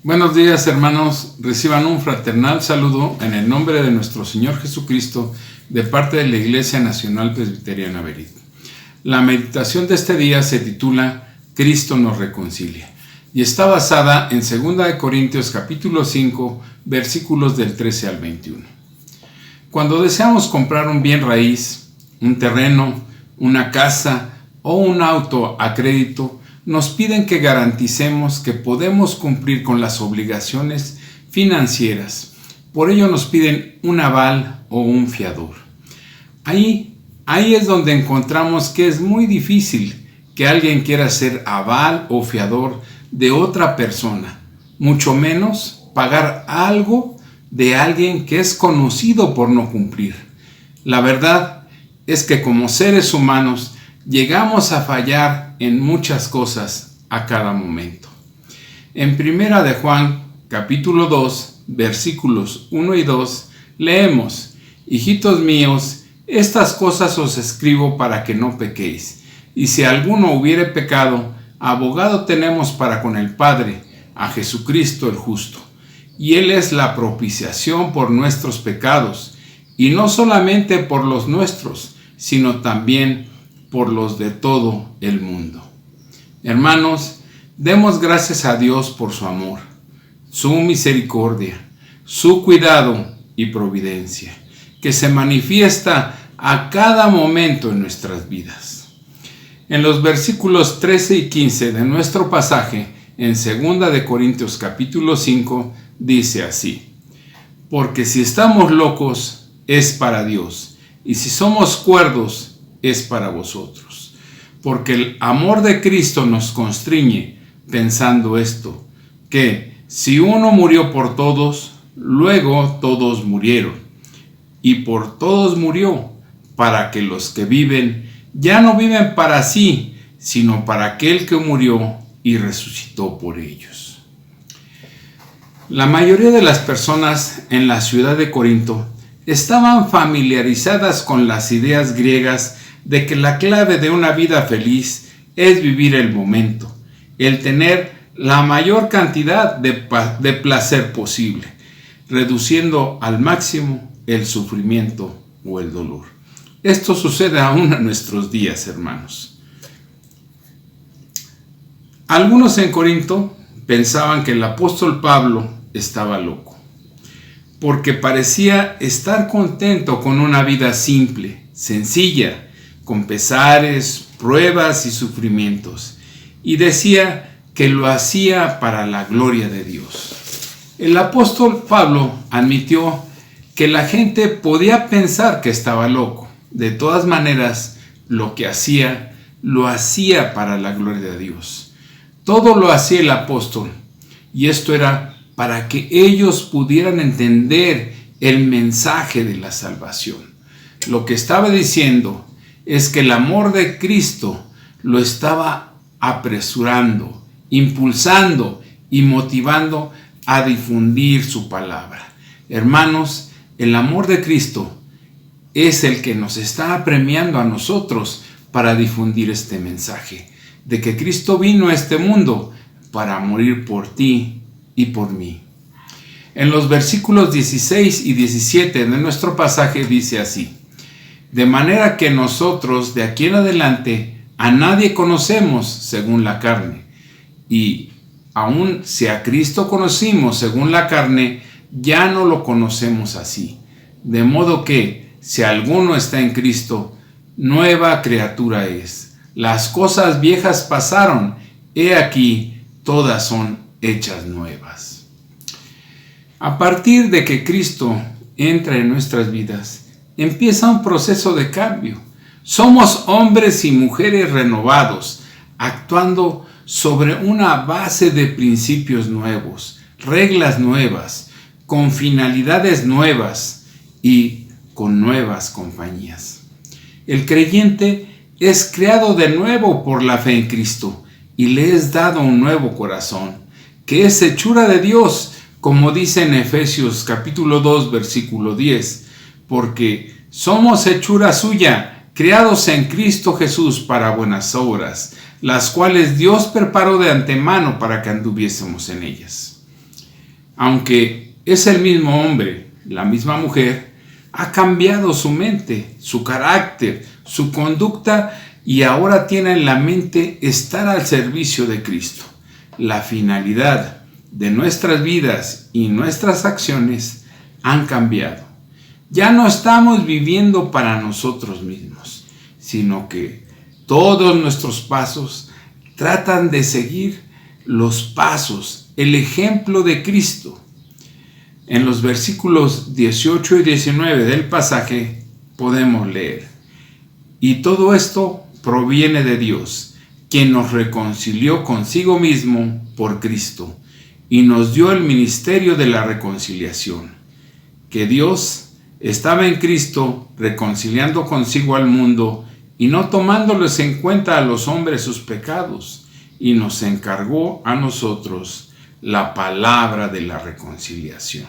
Buenos días, hermanos. Reciban un fraternal saludo en el nombre de nuestro Señor Jesucristo de parte de la Iglesia Nacional Presbiteriana Berit. La meditación de este día se titula Cristo nos reconcilia y está basada en 2 Corintios capítulo 5 versículos del 13 al 21. Cuando deseamos comprar un bien raíz, un terreno, una casa o un auto a crédito, nos piden que garanticemos que podemos cumplir con las obligaciones financieras. Por ello nos piden un aval o un fiador. Ahí es donde encontramos que es muy difícil que alguien quiera ser aval o fiador de otra persona, mucho menos pagar algo de alguien que es conocido por no cumplir. La verdad es que como seres humanos llegamos a fallar en muchas cosas a cada momento. En 1 de Juan, capítulo 2, versículos 1 y 2, leemos: Hijitos míos, estas cosas os escribo para que no pequéis. Y si alguno hubiere pecado, abogado tenemos para con el Padre, a Jesucristo el justo. Y Él es la propiciación por nuestros pecados, y no solamente por los nuestros, sino también por los de todo el mundo. Hermanos, demos gracias a Dios por su amor, su misericordia, su cuidado y providencia, que se manifiesta a cada momento en nuestras vidas. En los versículos 13 y 15 de nuestro pasaje, en 2 de Corintios capítulo 5, dice así: Porque si estamos locos, es para Dios, y si somos cuerdos, es para vosotros. Porque el amor de Cristo nos constriñe, pensando esto, que si uno murió por todos, luego todos murieron. Y por todos murió, para que los que viven ya no viven para sí, sino para aquel que murió y resucitó por ellos. La mayoría de las personas en la ciudad de Corinto estaban familiarizadas con las ideas griegas de que la clave de una vida feliz es vivir el momento, el tener la mayor cantidad de placer posible, reduciendo al máximo el sufrimiento o el dolor. Esto sucede aún en nuestros días, hermanos. Algunos en Corinto pensaban que el apóstol Pablo estaba loco, porque parecía estar contento con una vida simple, sencilla, con pesares, pruebas y sufrimientos, y decía que lo hacía para la gloria de Dios. El apóstol Pablo admitió que la gente podía pensar que estaba loco. De todas maneras, lo que hacía, lo hacía para la gloria de Dios. Todo lo hacía el apóstol, y esto era para que ellos pudieran entender el mensaje de la salvación. Lo que estaba diciendo es que el amor de Cristo lo estaba apresurando, impulsando y motivando a difundir su palabra. Hermanos, el amor de Cristo es el que nos está apremiando a nosotros para difundir este mensaje, de que Cristo vino a este mundo para morir por ti y por mí. En los versículos 16 y 17 de nuestro pasaje dice así: De manera que nosotros de aquí en adelante a nadie conocemos según la carne, y aun si a Cristo conocimos según la carne, ya no lo conocemos así. De modo que, si alguno está en Cristo, nueva criatura es. Las cosas viejas pasaron, he aquí, todas son hechas nuevas. A partir de que Cristo entra en nuestras vidas, empieza un proceso de cambio. Somos hombres y mujeres renovados, actuando sobre una base de principios nuevos, reglas nuevas, con finalidades nuevas y con nuevas compañías. El creyente es creado de nuevo por la fe en Cristo y le es dado un nuevo corazón, que es hechura de Dios, como dice en Efesios capítulo 2, versículo 10. Porque somos hechura suya, creados en Cristo Jesús para buenas obras, las cuales Dios preparó de antemano para que anduviésemos en ellas. aunque es el mismo hombre, la misma mujer, ha cambiado su mente, su carácter, su conducta y ahora tiene en la mente estar al servicio de Cristo. La finalidad de nuestras vidas y nuestras acciones han cambiado. Ya no estamos viviendo para nosotros mismos, sino que todos nuestros pasos tratan de seguir los pasos, el ejemplo de Cristo. En los versículos 18 y 19 del pasaje podemos leer: y todo esto proviene de Dios, quien nos reconcilió consigo mismo por Cristo y nos dio el ministerio de la reconciliación, que Dios estaba en Cristo reconciliando consigo al mundo y no tomándoles en cuenta a los hombres sus pecados, y nos encargó a nosotros la palabra de la reconciliación.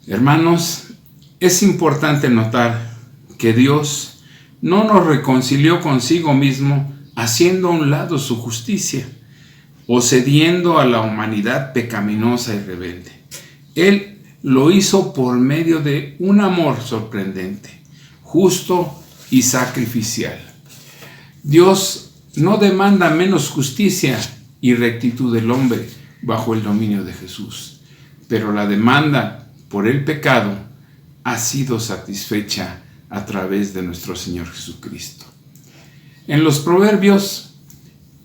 Hermanos, es importante notar que Dios no nos reconcilió consigo mismo haciendo a un lado su justicia o cediendo a la humanidad pecaminosa y rebelde. Él lo hizo por medio de un amor sorprendente, justo y sacrificial. Dios no demanda menos justicia y rectitud del hombre bajo el dominio de Jesús, pero la demanda por el pecado ha sido satisfecha a través de nuestro Señor Jesucristo. En los Proverbios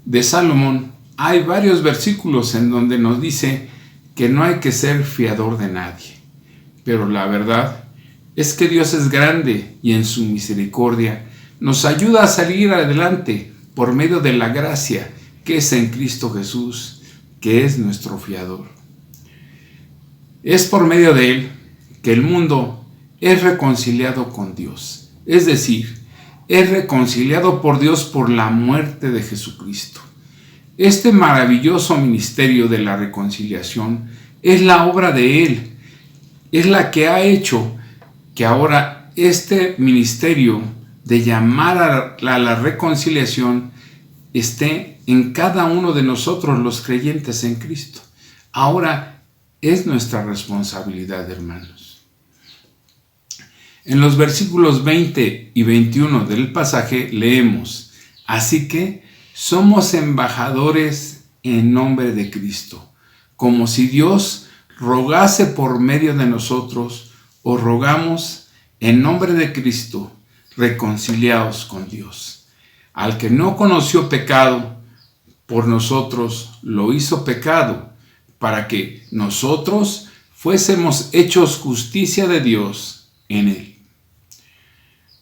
de Salomón hay varios versículos en donde nos dice que no hay que ser fiador de nadie, pero la verdad es que Dios es grande y en su misericordia nos ayuda a salir adelante por medio de la gracia que es en Cristo Jesús, que es nuestro fiador. Es por medio de Él que el mundo es reconciliado con Dios, es decir, es reconciliado por Dios por la muerte de Jesucristo. Este maravilloso ministerio de la reconciliación es la obra de Él, es la que ha hecho que ahora este ministerio de llamar a la reconciliación esté en cada uno de nosotros los creyentes en Cristo. Ahora es nuestra responsabilidad, hermanos. En los versículos 20 y 21 del pasaje leemos: así que somos embajadores en nombre de Cristo, como si Dios rogase por medio de nosotros, os rogamos en nombre de Cristo, reconciliaos con Dios. Al que no conoció pecado, por nosotros lo hizo pecado, para que nosotros fuésemos hechos justicia de Dios en él.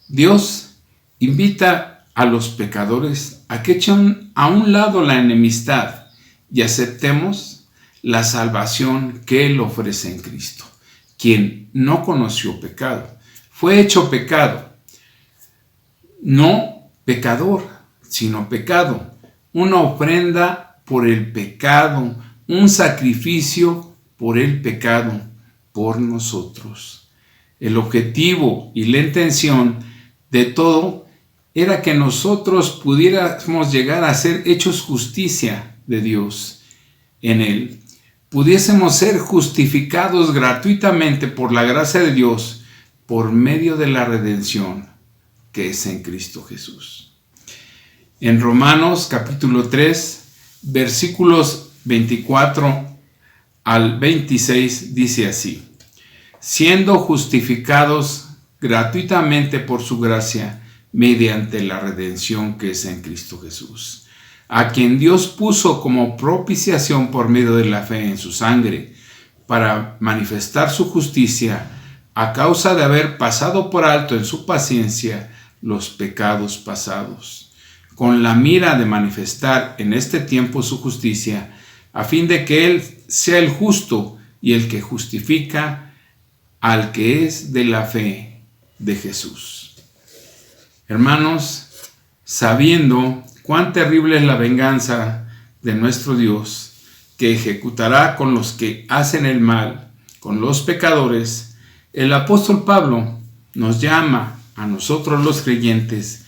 Dios invita a los pecadores a que echen a un lado la enemistad y aceptemos la salvación que Él ofrece en Cristo, quien no conoció pecado. Fue hecho pecado, no pecador, sino pecado, una ofrenda por el pecado, un sacrificio por el pecado, por nosotros. El objetivo y la intención de todo era que nosotros pudiéramos llegar a ser hechos justicia de Dios en Él, pudiésemos ser justificados gratuitamente por la gracia de Dios por medio de la redención que es en Cristo Jesús. En Romanos capítulo 3, versículos 24 al 26 dice así: siendo justificados gratuitamente por su gracia mediante la redención que es en Cristo Jesús, a quien Dios puso como propiciación por medio de la fe en su sangre, para manifestar su justicia a causa de haber pasado por alto en su paciencia los pecados pasados, con la mira de manifestar en este tiempo su justicia, a fin de que Él sea el justo y el que justifica al que es de la fe de Jesús. Hermanos, sabiendo cuán terrible es la venganza de nuestro Dios, que ejecutará con los que hacen el mal, con los pecadores, el apóstol Pablo nos llama a nosotros los creyentes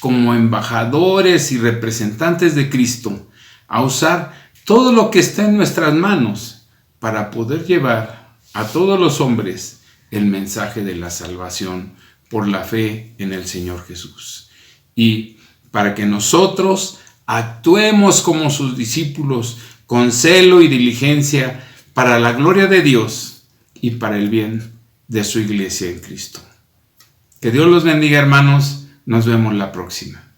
como embajadores y representantes de Cristo a usar todo lo que está en nuestras manos para poder llevar a todos los hombres el mensaje de la salvación por la fe en el Señor Jesús. Y para que nosotros actuemos como sus discípulos con celo y diligencia para la gloria de Dios y para el bien de su iglesia en Cristo. Que Dios los bendiga, hermanos. Nos vemos la próxima.